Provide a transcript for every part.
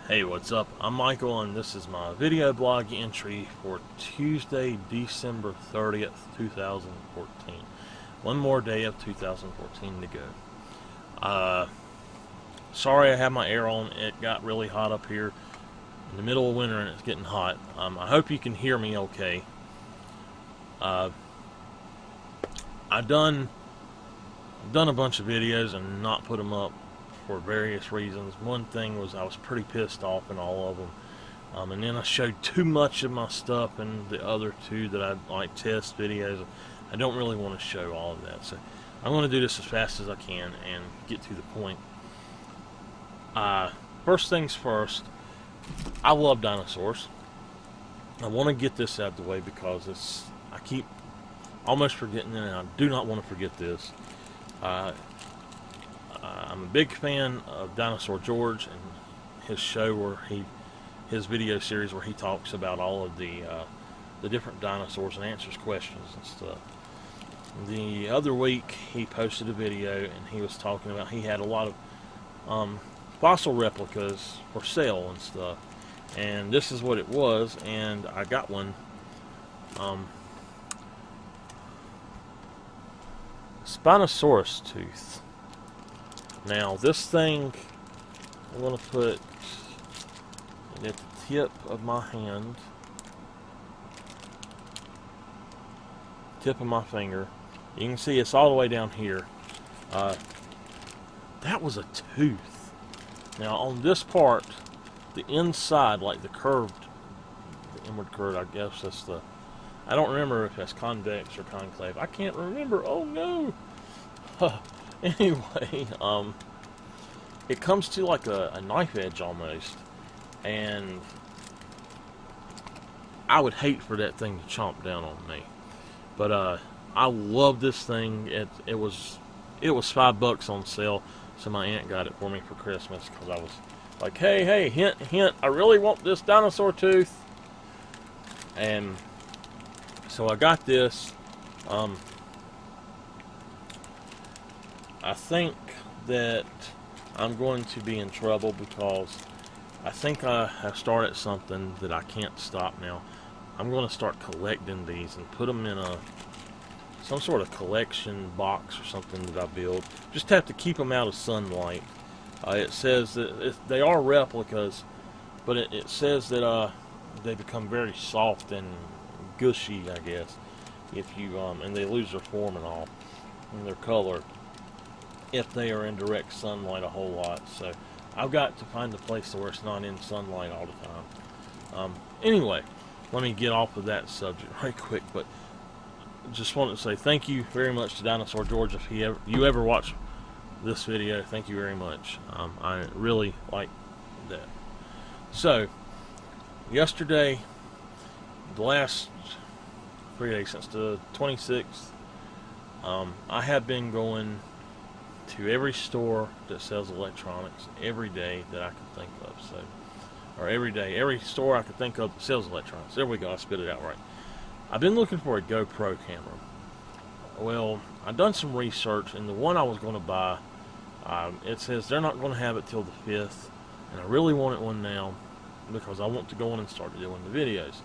Hey, what's up? I'm Michael, and this is my video blog entry for Tuesday, December 30th, 2014. One more day of 2014 to go. Sorry I have my air on. It got really hot up here in the middle of winter, and it's getting hot. I hope you can hear me okay. I've done a bunch of videos and not put them up for various reasons. One thing was I was pretty pissed off in all of them, and then I showed too much of my stuff in the other two that I like test videos. I don't really want to show all of that, so I'm going to do this as fast as I can and get to the point. First things first, I love dinosaurs. I want to get this out of the way because I keep almost forgetting it, and I do not want to forget this. I'm a big fan of Dinosaur George and his show his video series where he talks about all of the different dinosaurs and answers questions and stuff. The other week he posted a video and he was talking about he had a lot of fossil replicas for sale and stuff, and this is what it was, and I got one. Spinosaurus tooth. Now this thing, I'm going to put it at the tip of my hand, tip of my finger. You can see it's all the way down here. That was a tooth. Now on this part, the inside, like the curved, the inward curve, I guess that's the, I don't remember if that's convex or concave. I can't remember. Oh no. Anyway, it comes to like a knife edge almost, and I would hate for that thing to chomp down on me. But I love this thing. It was $5 on sale, so my aunt got it for me for Christmas because I was like, hey, hint, hint, I really want this dinosaur tooth. And so I got this. I think that I'm going to be in trouble because I think I have started something that I can't stop now. I'm going to start collecting these and put them in some sort of collection box or something that I build. Just have to keep them out of sunlight. It says that they are replicas, but it says that they become very soft and gushy, I guess, if you and they lose their form and all, and their color, if they are in direct sunlight a whole lot. So I've got to find a place where it's not in sunlight all the time. Anyway, let me get off of that subject right quick, but just wanted to say thank you very much to Dinosaur George. If you ever watch this video, thank you very much. I really like that. So yesterday, the last 3 days since the 26th, I have been going to every store that sells electronics every day that I can think of. So, or every store I can think of that sells electronics. There we go, I spit it out right. I've been looking for a GoPro camera. Well, I've done some research, and the one I was going to buy, it says they're not going to have it till the 5th, and I really wanted one now because I want to go in and start doing the videos.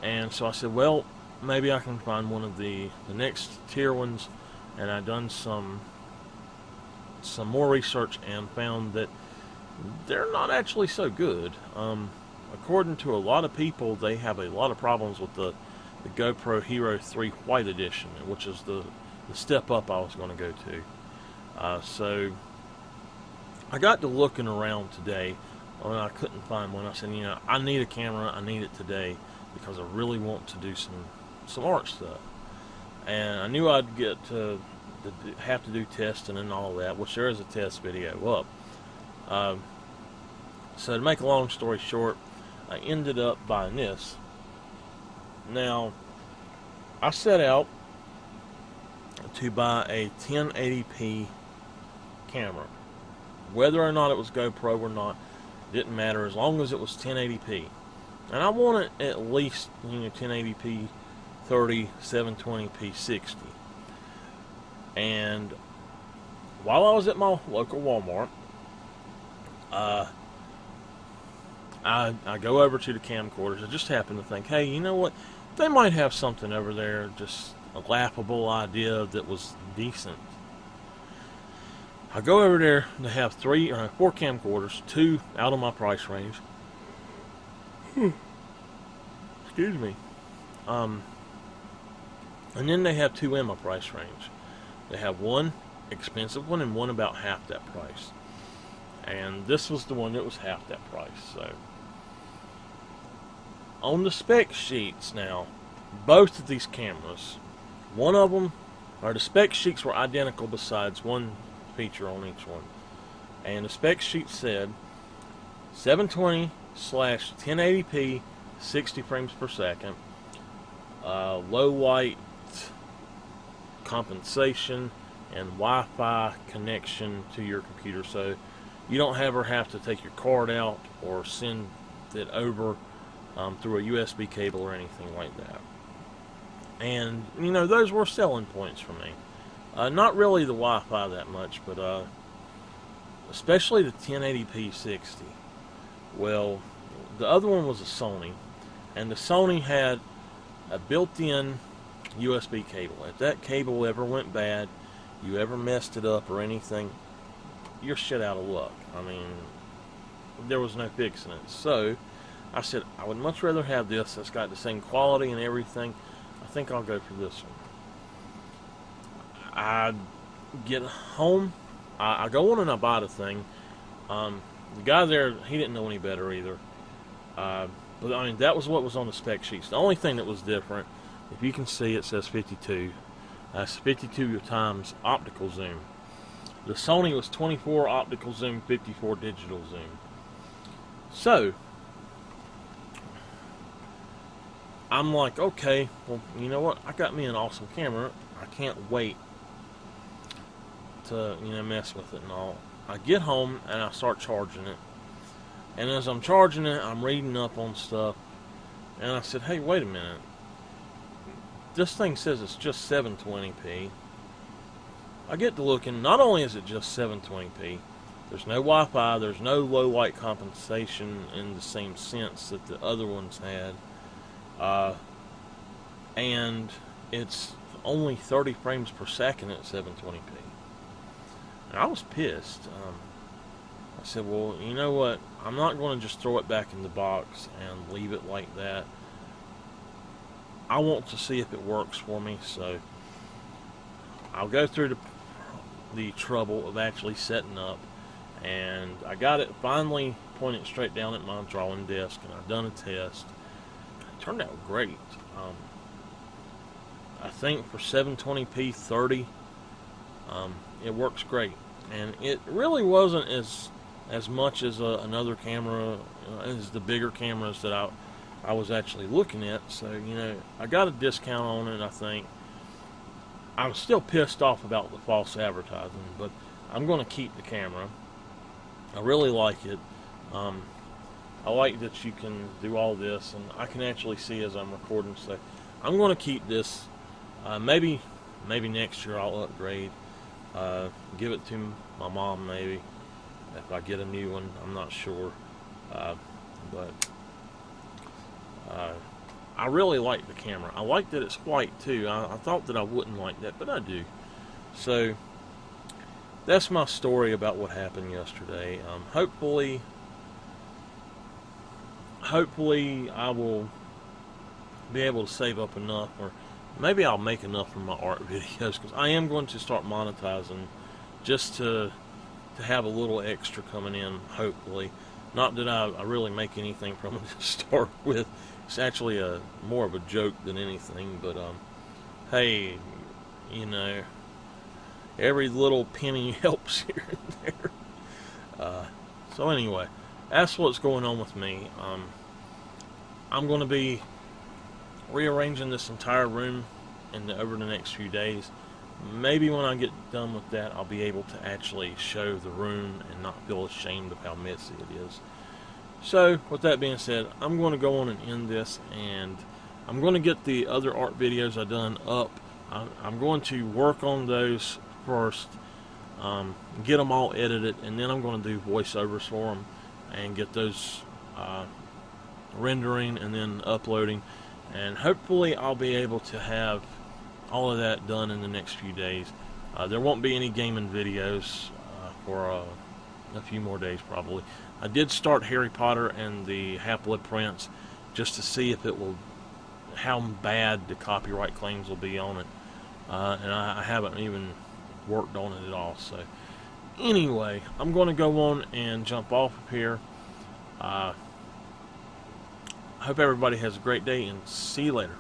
And so I said, well, maybe I can find one of the next tier ones, and I've done some more research and found that they're not actually so good. According to a lot of people, they have a lot of problems with the GoPro Hero 3 White Edition, which is the step up I was going to go to. So I got to looking around today, and I couldn't find one. I said, I need a camera. I need it today because I really want to do some art stuff. And I knew I'd get to have to do testing and all that, which there is a test video up. So to make a long story short, I ended up buying this. Now, I set out to buy a 1080p camera. Whether or not it was GoPro or not, didn't matter as long as it was 1080p. And I wanted at least 1080p 30, 720p 60. And while I was at my local Walmart, I go over to the camcorders. I just happen to think, hey, you know what? They might have something over there, just a laughable idea that was decent. I go over there. They have 4 camcorders, 2 out of my price range. Excuse me. And then they have 2 in my price range. They have one expensive one and one about half that price. And this was the one that was half that price. So on the spec sheets now, both of these cameras, one of them, or the spec sheets were identical besides one feature on each one. And the spec sheet said 720/1080p, 60 frames per second, low light compensation, and Wi-Fi connection to your computer, so you don't ever have to take your card out or send it over through a USB cable or anything like that. And you know, those were selling points for me. Not really the Wi-Fi that much, but especially the 1080p 60. Well, the other one was a Sony, and the Sony had a built-in USB cable. If that cable ever went bad, you ever messed it up or anything, you're shit out of luck. I mean, there was no fixing it. So I said, I would much rather have this that's got the same quality and everything. I think I'll go for this one. I get home, I go on and I buy the thing. The guy there, he didn't know any better either. But I mean, that was what was on the spec sheets. The only thing that was different, if you can see, it says 52. That's 52 times optical zoom. The Sony was 24 optical zoom, 54 digital zoom. So I'm like, okay, well, you know what? I got me an awesome camera. I can't wait to, mess with it and all. I get home and I start charging it. And as I'm charging it, I'm reading up on stuff. And I said, hey, wait a minute. This thing says it's just 720p. I get to looking, not only is it just 720p, there's no Wi-Fi, there's no low light compensation in the same sense that the other ones had. And it's only 30 frames per second at 720p. And I was pissed. I said, well, you know what? I'm not going to just throw it back in the box and leave it like that. I want to see if it works for me, so I'll go through the trouble of actually setting up, and I got it finally pointed straight down at my drawing desk, and I've done a test. It turned out great. I think for 720p 30, it works great, and it really wasn't as much as another camera, as the bigger cameras that I was actually looking at. So, I got a discount on it, I think. I'm still pissed off about the false advertising, but I'm going to keep the camera. I really like it. I like that you can do all this, and I can actually see as I'm recording, so I'm going to keep this. Maybe next year I'll upgrade. Give it to my mom, maybe, if I get a new one. I'm not sure. But I really like the camera. I like that it's white too. I thought that I wouldn't like that, but I do. So that's my story about what happened yesterday. Hopefully I will be able to save up enough, or maybe I'll make enough from my art videos, because I am going to start monetizing just to have a little extra coming in, hopefully. Not that I really make anything from it to start with. It's actually more of a joke than anything, but hey, every little penny helps here and there. So anyway, that's what's going on with me. I'm going to be rearranging this entire room over the next few days. Maybe when I get done with that, I'll be able to actually show the room and not feel ashamed of how messy it is. So, with that being said, I'm going to go on and end this, and I'm going to get the other art videos I've done up. I'm going to work on those first, get them all edited, and then I'm going to do voiceovers for them and get those rendering and then uploading, and hopefully I'll be able to have all of that done in the next few days. There won't be any gaming videos for a few more days probably. I did start Harry Potter and the Half-Blood Prince just to see if it will, how bad the copyright claims will be on it, and I haven't even worked on it at all. So anyway, I'm going to go on and jump off of here. I hope everybody has a great day, and see you later.